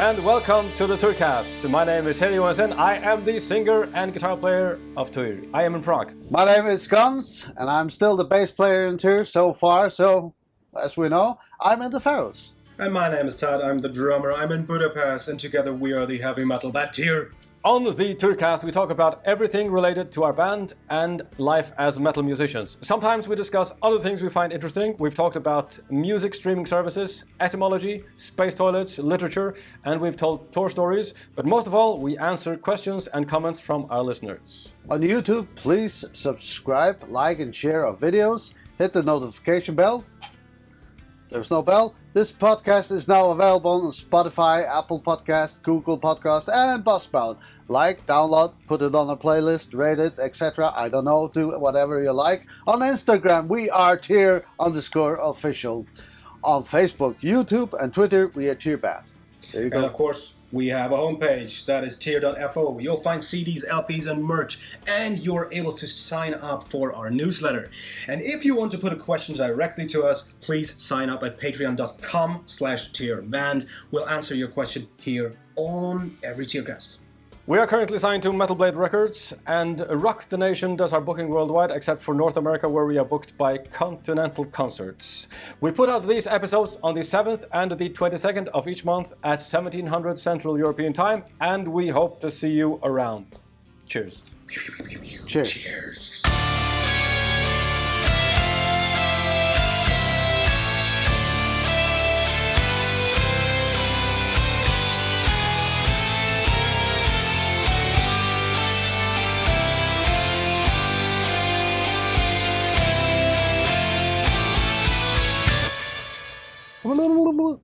and welcome to the Trcast. My name is Harry Johansson. I am the singer and guitar player of Týr. I am in Prague. My name is Guns, and I'm still the bass player in Týr so far, so as we know, I'm in the Faroes. And my name is Todd, I'm the drummer, I'm in Budapest, and together we are the heavy metal band Týr. On the Trcast, we talk about everything related to our band and life as metal musicians. Sometimes we discuss other things we find interesting. We've talked about music streaming services, etymology, space toilets, literature, and we've told tour stories. But most of all, we answer questions and comments from our listeners. On YouTube, please subscribe, like, and share our videos. Hit the notification bell. There's no bell. This podcast is now available on Spotify, Apple Podcasts, Google Podcasts, and Buzzsprout. Like, download, put it on a playlist, rate it, etc. I don't know, do whatever you like. On Instagram, we are Týr_official. On Facebook, YouTube, and Twitter, we are Týr Band. There you go. And of course, we have a homepage, that is Týr.fo. You'll find CDs, LPs, and merch, and you're able to sign up for our newsletter. And if you want to put a question directly to us, please sign up at patreon.com/TýrBand. We'll answer your question here on every Týrcast. We are currently signed to Metal Blade Records, and Rock the Nation does our booking worldwide, except for North America, where we are booked by Continental Concerts. We put out these episodes on the 7th and the 22nd of each month at 1700 Central European Time, and we hope to see you around. Cheers. Cheers. Cheers.